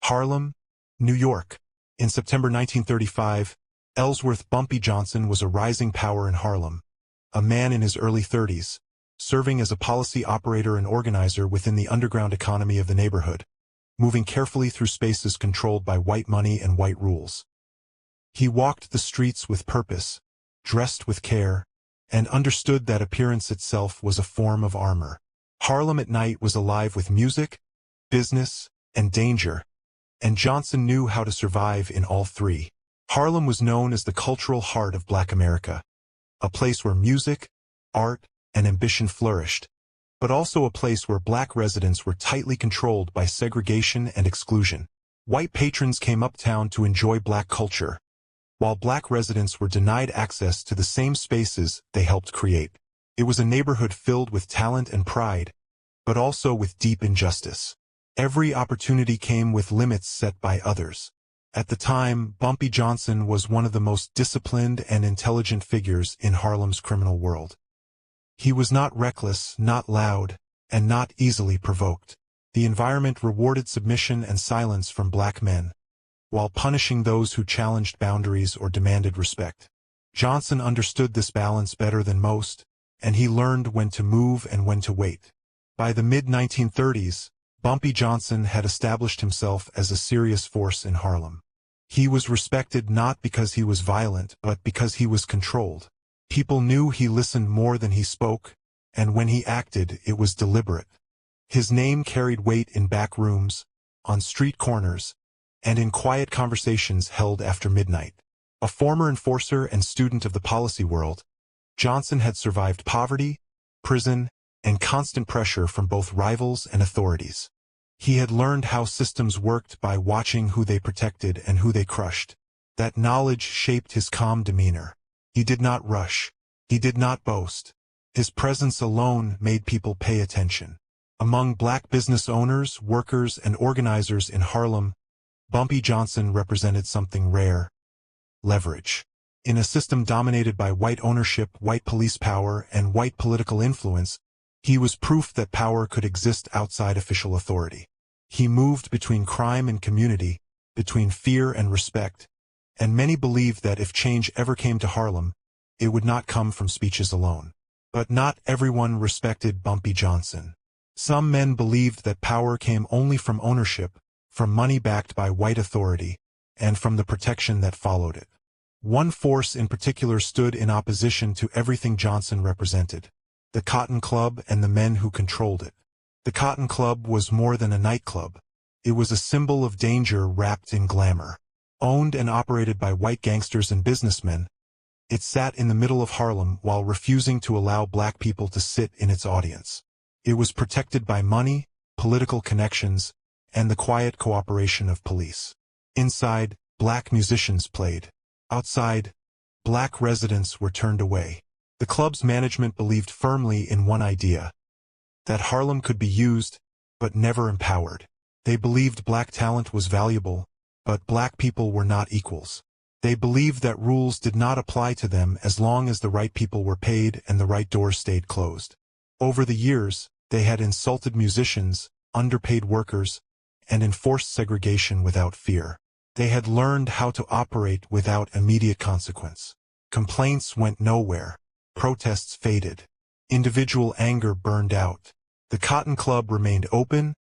Harlem, New York. In September 1935, Ellsworth Bumpy Johnson was a rising power in Harlem, a man in his early 30s, serving as a policy operator and organizer within the underground economy of the neighborhood, moving carefully through spaces controlled by white money and white rules. He walked the streets with purpose, dressed with care, and understood that appearance itself was a form of armor. Harlem at night was alive with music, business, and danger, and Johnson knew how to survive in all three. Harlem was known as the cultural heart of Black America, a place where music, art, and ambition flourished, but also a place where Black residents were tightly controlled by segregation and exclusion. White patrons came uptown to enjoy Black culture, while Black residents were denied access to the same spaces they helped create. It was a neighborhood filled with talent and pride, but also with deep injustice. Every opportunity came with limits set by others. At the time, Bumpy Johnson was one of the most disciplined and intelligent figures in Harlem's criminal world. He was not reckless, not loud, and not easily provoked. The environment rewarded submission and silence from Black men, while punishing those who challenged boundaries or demanded respect. Johnson understood this balance better than most, and he learned when to move and when to wait. By the mid-1930s, Bumpy Johnson had established himself as a serious force in Harlem. He was respected not because he was violent, but because he was controlled. People knew he listened more than he spoke, and when he acted, it was deliberate. His name carried weight in back rooms, on street corners, and in quiet conversations held after midnight. A former enforcer and student of the policy world, Johnson had survived poverty, prison, and constant pressure from both rivals and authorities. He had learned how systems worked by watching who they protected and who they crushed. That knowledge shaped his calm demeanor. He did not rush. He did not boast. His presence alone made people pay attention. Among Black business owners, workers, and organizers in Harlem, Bumpy Johnson represented something rare: leverage. In a system dominated by white ownership, white police power, and white political influence, he was proof that power could exist outside official authority. He moved between crime and community, between fear and respect, and many believed that if change ever came to Harlem, it would not come from speeches alone. But not everyone respected Bumpy Johnson. Some men believed that power came only from ownership, from money backed by white authority, and from the protection that followed it. One force in particular stood in opposition to everything Johnson represented: the Cotton Club and the men who controlled it. The Cotton Club was more than a nightclub. It was a symbol of danger wrapped in glamour. Owned and operated by white gangsters and businessmen, it sat in the middle of Harlem while refusing to allow Black people to sit in its audience. It was protected by money, political connections, and the quiet cooperation of police. Inside, Black musicians played. Outside, Black residents were turned away. The club's management believed firmly in one idea: that Harlem could be used, but never empowered. They believed Black talent was valuable, but Black people were not equals. They believed that rules did not apply to them as long as the right people were paid and the right doors stayed closed. Over the years, they had insulted musicians, underpaid workers, and enforced segregation without fear. They had learned how to operate without immediate consequence. Complaints went nowhere. Protests faded. Individual anger burned out. The Cotton Club remained open,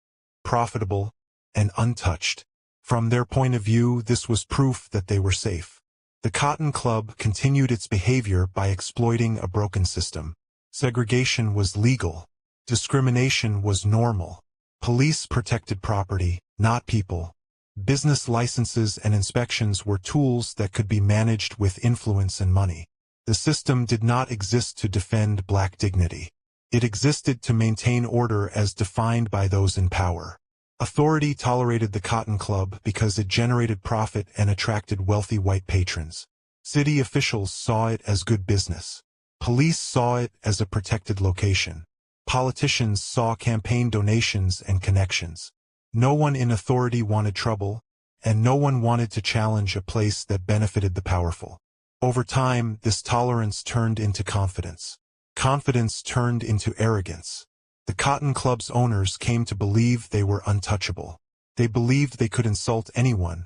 profitable, and untouched. From their point of view, this was proof that they were safe. The Cotton Club continued its behavior by exploiting a broken system. Segregation was legal. Discrimination was normal. Police protected property, not people. Business licenses and inspections were tools that could be managed with influence and money. The system did not exist to defend Black dignity. It existed to maintain order as defined by those in power. Authority tolerated the Cotton Club because it generated profit and attracted wealthy white patrons. City officials saw it as good business. Police saw it as a protected location. Politicians saw campaign donations and connections. No one in authority wanted trouble, and no one wanted to challenge a place that benefited the powerful. Over time, this tolerance turned into confidence. Confidence turned into arrogance. The Cotton Club's owners came to believe they were untouchable. They believed they could insult anyone,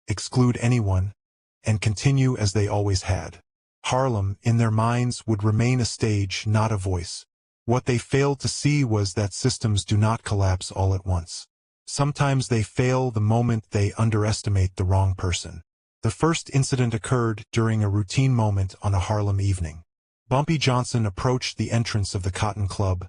exclude anyone, and continue as they always had. Harlem, in their minds, would remain a stage, not a voice. What they failed to see was that systems do not collapse all at once. Sometimes they fail the moment they underestimate the wrong person. The first incident occurred during a routine moment on a Harlem evening. Bumpy Johnson approached the entrance of the Cotton Club,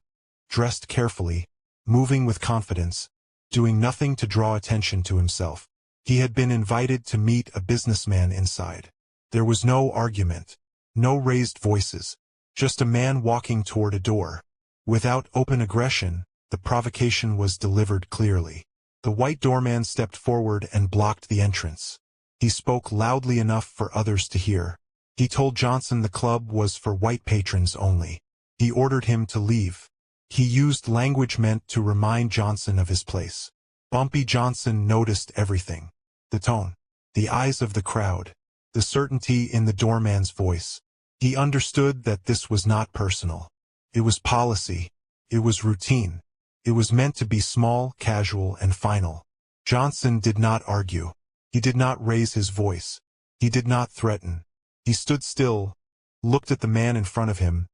dressed carefully, moving with confidence, doing nothing to draw attention to himself. He had been invited to meet a businessman inside. There was no argument, no raised voices, just a man walking toward a door. Without open aggression, the provocation was delivered clearly. The white doorman stepped forward and blocked the entrance. He spoke loudly enough for others to hear. He told Johnson the club was for white patrons only. He ordered him to leave. He used language meant to remind Johnson of his place. Bumpy Johnson noticed everything. The tone, the eyes of the crowd, the certainty in the doorman's voice. He understood that this was not personal. It was policy. It was routine. It was meant to be small, casual, and final. Johnson did not argue. He did not raise his voice. He did not threaten. He stood still, looked at the man in front of him,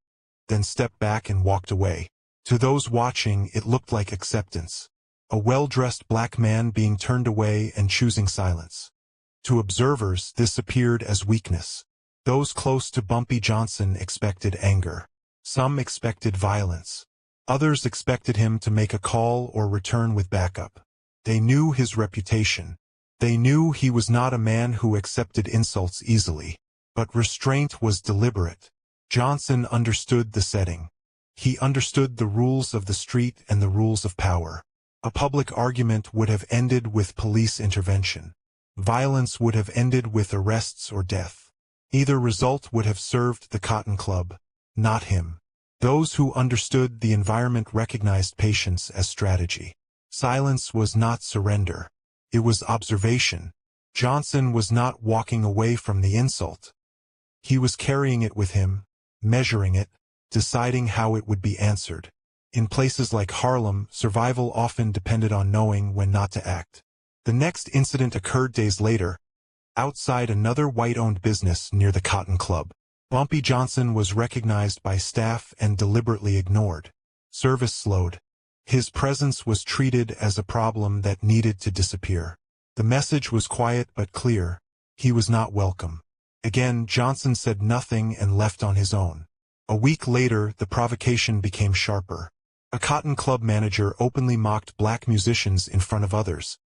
then stepped back and walked away. To those watching, it looked like acceptance. A well-dressed black man being turned away and choosing silence. To observers, this appeared as weakness. Those close to Bumpy Johnson expected anger. Some expected violence. Others expected him to make a call or return with backup. They knew his reputation. They knew he was not a man who accepted insults easily. But restraint was deliberate. Johnson understood the setting. He understood the rules of the street and the rules of power. A public argument would have ended with police intervention. Violence would have ended with arrests or death. Either result would have served the Cotton Club, not him. Those who understood the environment recognized patience as strategy. Silence was not surrender. It was observation. Johnson was not walking away from the insult. He was carrying it with him, measuring it, deciding how it would be answered. In places like Harlem, survival often depended on knowing when not to act. The next incident occurred days later, outside another white-owned business near the Cotton Club. Bumpy Johnson was recognized by staff and deliberately ignored. Service slowed. His presence was treated as a problem that needed to disappear. The message was quiet but clear. He was not welcome. Again, Johnson said nothing and left on his own. A week later, the provocation became sharper. A Cotton Club manager openly mocked black musicians in front of others,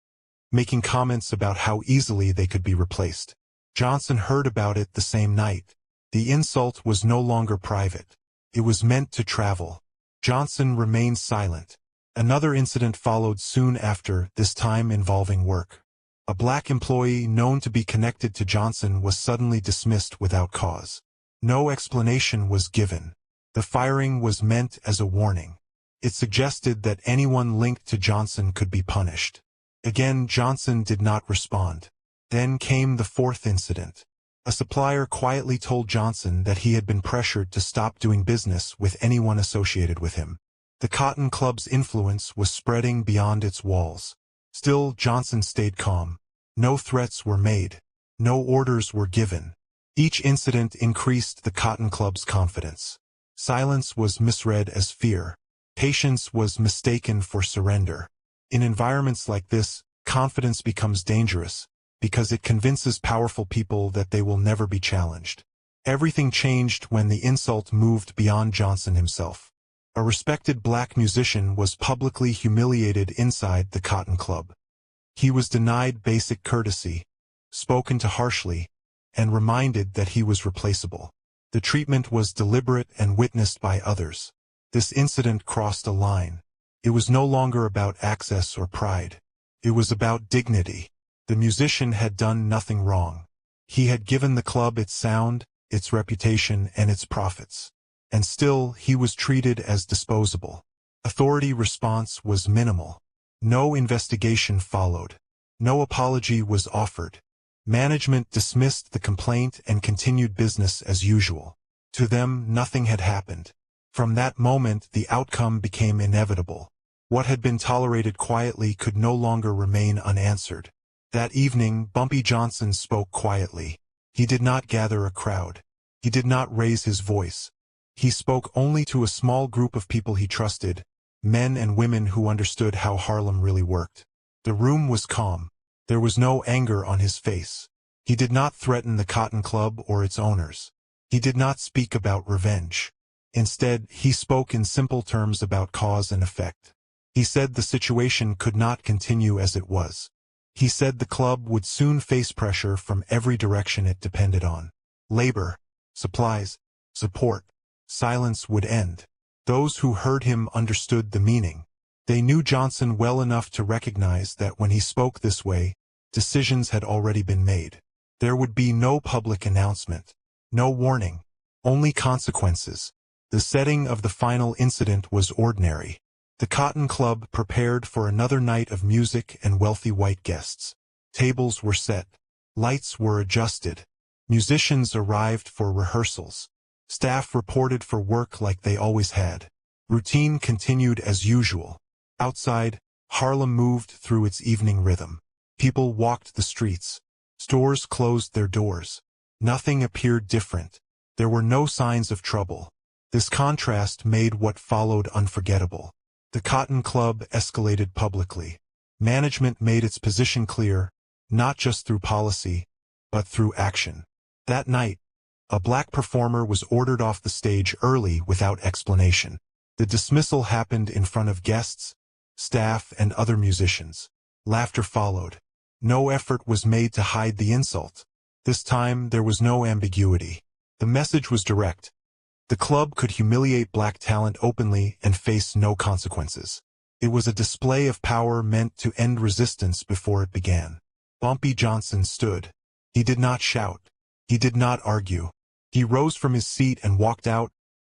making comments about how easily they could be replaced. Johnson heard about it the same night. The insult was no longer private. It was meant to travel. Johnson remained silent. Another incident followed soon after, this time involving work. A black employee known to be connected to Johnson was suddenly dismissed without cause. No explanation was given. The firing was meant as a warning. It suggested that anyone linked to Johnson could be punished. Again, Johnson did not respond. Then came the fourth incident. A supplier quietly told Johnson that he had been pressured to stop doing business with anyone associated with him. The Cotton Club's influence was spreading beyond its walls. Still, Johnson stayed calm. No threats were made. No orders were given. Each incident increased the Cotton Club's confidence. Silence was misread as fear. Patience was mistaken for surrender. In environments like this, confidence becomes dangerous, because it convinces powerful people that they will never be challenged. Everything changed when the insult moved beyond Johnson himself. A respected black musician was publicly humiliated inside the Cotton Club. He was denied basic courtesy, spoken to harshly, and reminded that he was replaceable. The treatment was deliberate and witnessed by others. This incident crossed a line. It was no longer about access or pride. It was about dignity. The musician had done nothing wrong. He had given the club its sound, its reputation, and its profits. And still, he was treated as disposable. Authority response was minimal. No investigation followed. No apology was offered. Management dismissed the complaint and continued business as usual. To them, nothing had happened. From that moment, the outcome became inevitable. What had been tolerated quietly could no longer remain unanswered. That evening, Bumpy Johnson spoke quietly. He did not gather a crowd. He did not raise his voice. He spoke only to a small group of people he trusted, men and women who understood how Harlem really worked. The room was calm. There was no anger on his face. He did not threaten the Cotton Club or its owners. He did not speak about revenge. Instead, he spoke in simple terms about cause and effect. He said the situation could not continue as it was. He said the club would soon face pressure from every direction it depended on. Labor, supplies, support. Silence would end. Those who heard him understood the meaning. They knew Johnson well enough to recognize that when he spoke this way, decisions had already been made. There would be no public announcement, no warning, only consequences. The setting of the final incident was ordinary. The Cotton Club prepared for another night of music and wealthy white guests. Tables were set. Lights were adjusted. Musicians arrived for rehearsals. Staff reported for work like they always had. Routine continued as usual. Outside, Harlem moved through its evening rhythm. People walked the streets. Stores closed their doors. Nothing appeared different. There were no signs of trouble. This contrast made what followed unforgettable. The Cotton Club escalated publicly. Management made its position clear, not just through policy, but through action. That night, a black performer was ordered off the stage early without explanation. The dismissal happened in front of guests, staff, and other musicians. Laughter followed. No effort was made to hide the insult. This time, there was no ambiguity. The message was direct. The club could humiliate black talent openly and face no consequences. It was a display of power meant to end resistance before it began. Bumpy Johnson stood. He did not shout. He did not argue. He rose from his seat and walked out,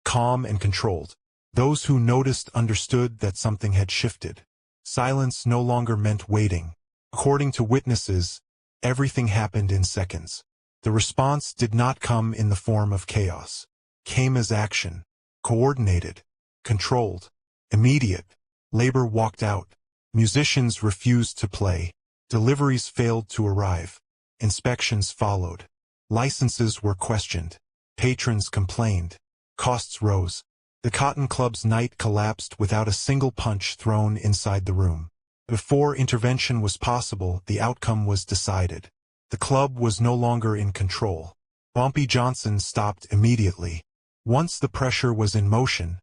calm and controlled. Those who noticed understood that something had shifted. Silence no longer meant waiting. According to witnesses, everything happened in seconds. The response did not come in the form of chaos. Came as action. Coordinated. Controlled. Immediate. Labor walked out. Musicians refused to play. Deliveries failed to arrive. Inspections followed. Licenses were questioned. Patrons complained. Costs rose. The Cotton Club's night collapsed without a single punch thrown inside the room. Before intervention was possible, the outcome was decided. The club was no longer in control. Bumpy Johnson stopped immediately. Once the pressure was in motion,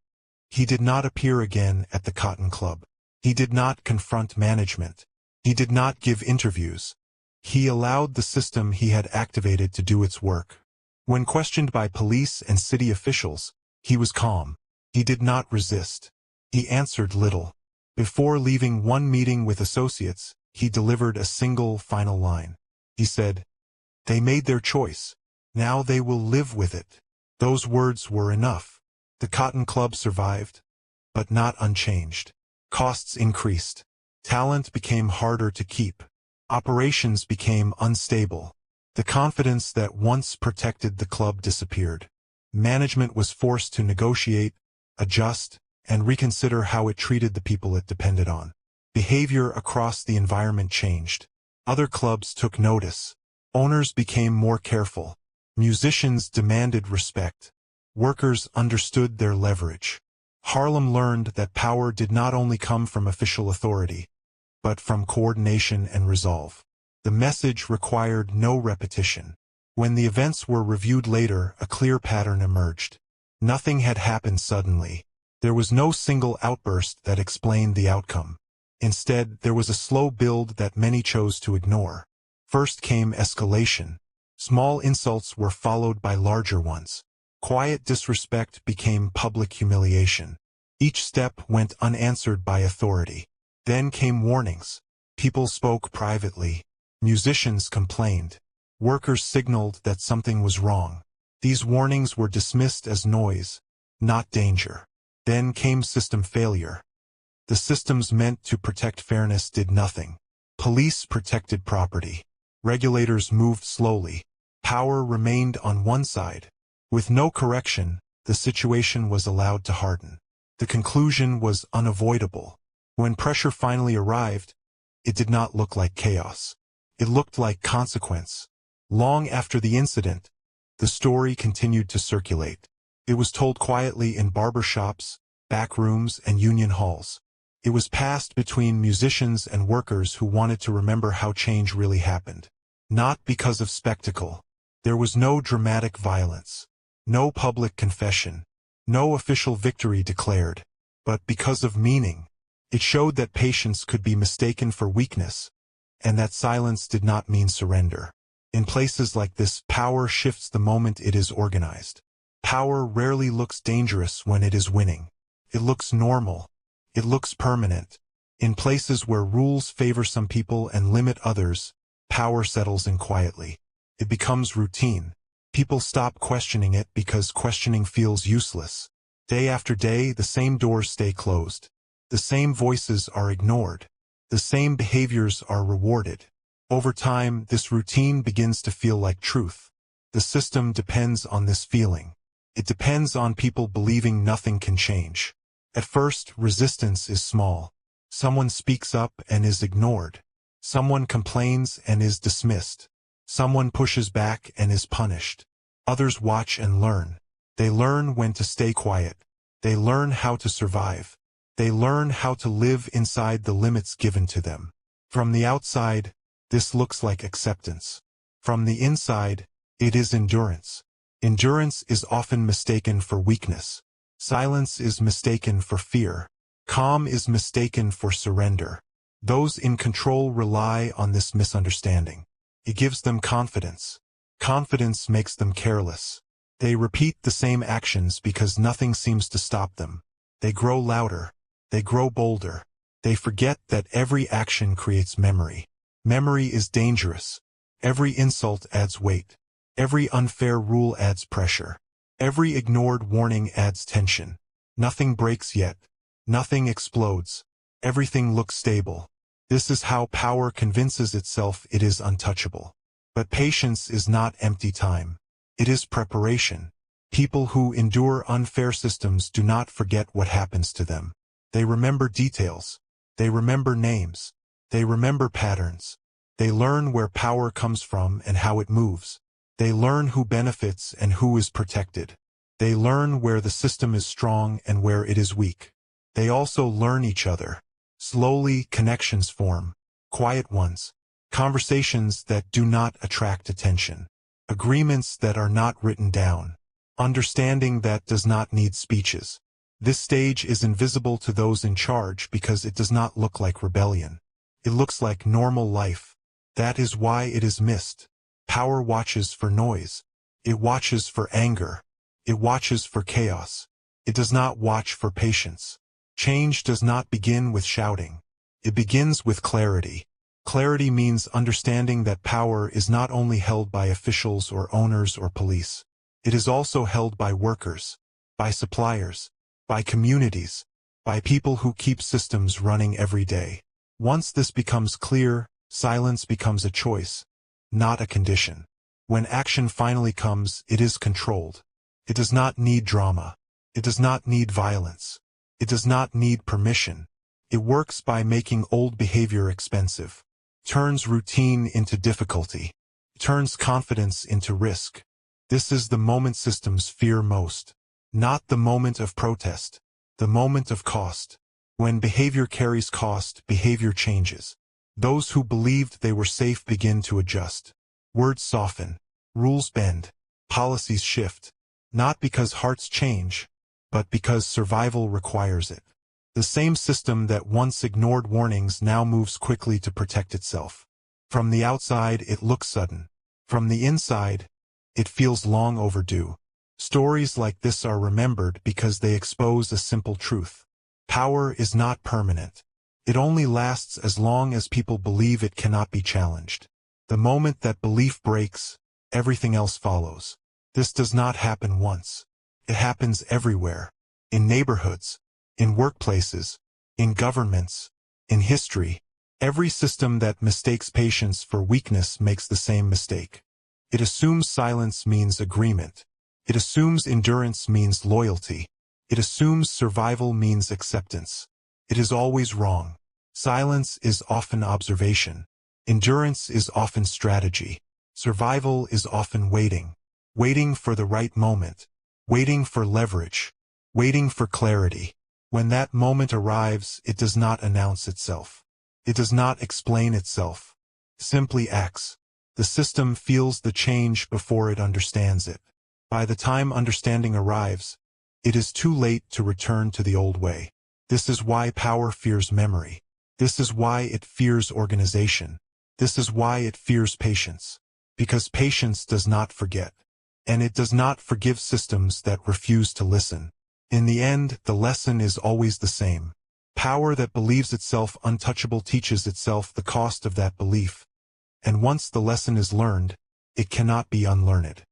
he did not appear again at the Cotton Club. He did not confront management. He did not give interviews. He allowed the system he had activated to do its work. When questioned by police and city officials, he was calm. He did not resist. He answered little. Before leaving one meeting with associates, he delivered a single final line. He said, "They made their choice. Now they will live with it." Those words were enough. The Cotton Club survived, but not unchanged. Costs increased. Talent became harder to keep. Operations became unstable. The confidence that once protected the club disappeared. Management was forced to negotiate, adjust, and reconsider how it treated the people it depended on. Behavior across the environment changed. Other clubs took notice. Owners became more careful. Musicians demanded respect. Workers understood their leverage. Harlem learned that power did not only come from official authority, but from coordination and resolve. The message required no repetition. When the events were reviewed later, a clear pattern emerged. Nothing had happened suddenly. There was no single outburst that explained the outcome. Instead, there was a slow build that many chose to ignore. First came escalation. Small insults were followed by larger ones. Quiet disrespect became public humiliation. Each step went unanswered by authority. Then came warnings. People spoke privately. Musicians complained. Workers signaled that something was wrong. These warnings were dismissed as noise, not danger. Then came system failure. The systems meant to protect fairness did nothing. Police protected property. Regulators moved slowly. Power remained on one side. With no correction, the situation was allowed to harden. The conclusion was unavoidable. When pressure finally arrived, it did not look like chaos. It looked like consequence. Long after the incident, the story continued to circulate. It was told quietly in barber shops, back rooms, and union halls. It was passed between musicians and workers who wanted to remember how change really happened. Not because of spectacle. There was no dramatic violence, no public confession, no official victory declared, but because of meaning. It showed that patience could be mistaken for weakness, and that silence did not mean surrender. In places like this, power shifts the moment it is organized. Power rarely looks dangerous when it is winning. It looks normal. It looks permanent. In places where rules favor some people and limit others, power settles in quietly. It becomes routine. People stop questioning it because questioning feels useless. Day after day, the same doors stay closed. The same voices are ignored. The same behaviors are rewarded. Over time, this routine begins to feel like truth. The system depends on this feeling. It depends on people believing nothing can change. At first, resistance is small. Someone speaks up and is ignored. Someone complains and is dismissed. Someone pushes back and is punished. Others watch and learn. They learn when to stay quiet. They learn how to survive. They learn how to live inside the limits given to them. From the outside, this looks like acceptance. From the inside, it is endurance. Endurance is often mistaken for weakness. Silence is mistaken for fear. Calm is mistaken for surrender. Those in control rely on this misunderstanding. It gives them confidence. Confidence makes them careless. They repeat the same actions because nothing seems to stop them. They grow louder. They grow bolder. They forget that every action creates memory. Memory is dangerous. Every insult adds weight. Every unfair rule adds pressure. Every ignored warning adds tension. Nothing breaks yet. Nothing explodes. Everything looks stable. This is how power convinces itself it is untouchable. But patience is not empty time. It is preparation. People who endure unfair systems do not forget what happens to them. They remember details. They remember names. They remember patterns. They learn where power comes from and how it moves. They learn who benefits and who is protected. They learn where the system is strong and where it is weak. They also learn each other. Slowly, connections form. Quiet ones. Conversations that do not attract attention. Agreements that are not written down. Understanding that does not need speeches. This stage is invisible to those in charge because it does not look like rebellion. It looks like normal life. That is why it is missed. Power watches for noise. It watches for anger. It watches for chaos. It does not watch for patience. Change does not begin with shouting. It begins with clarity. Clarity means understanding that power is not only held by officials or owners or police. It is also held by workers, by suppliers, by communities, by people who keep systems running every day. Once this becomes clear, silence becomes a choice, not a condition. When action finally comes, it is controlled. It does not need drama. It does not need violence. It does not need permission. It works by making old behavior expensive. Turns routine into difficulty. Turns confidence into risk. This is the moment systems fear most. Not the moment of protest. The moment of cost. When behavior carries cost, behavior changes. Those who believed they were safe begin to adjust. Words soften. Rules bend. Policies shift. Not because hearts change, but because survival requires it. The same system that once ignored warnings now moves quickly to protect itself. From the outside, it looks sudden. From the inside, it feels long overdue. Stories like this are remembered because they expose a simple truth. Power is not permanent. It only lasts as long as people believe it cannot be challenged. The moment that belief breaks, everything else follows. This does not happen once. It happens everywhere. In neighborhoods, in workplaces, in governments, in history. Every system that mistakes patience for weakness makes the same mistake. It assumes silence means agreement. It assumes endurance means loyalty. It assumes survival means acceptance. it is always wrong. Silence is often observation. Endurance is often strategy. Survival is often waiting. Waiting for the right moment. Waiting for leverage. Waiting for clarity. When that moment arrives, it does not announce itself. It does not explain itself. Simply acts. The system feels the change before it understands it. By the time understanding arrives, it is too late to return to the old way. This is why power fears memory. This is why it fears organization. This is why it fears patience. Because patience does not forget. And it does not forgive systems that refuse to listen. In the end, the lesson is always the same. Power that believes itself untouchable teaches itself the cost of that belief. And once the lesson is learned, it cannot be unlearned.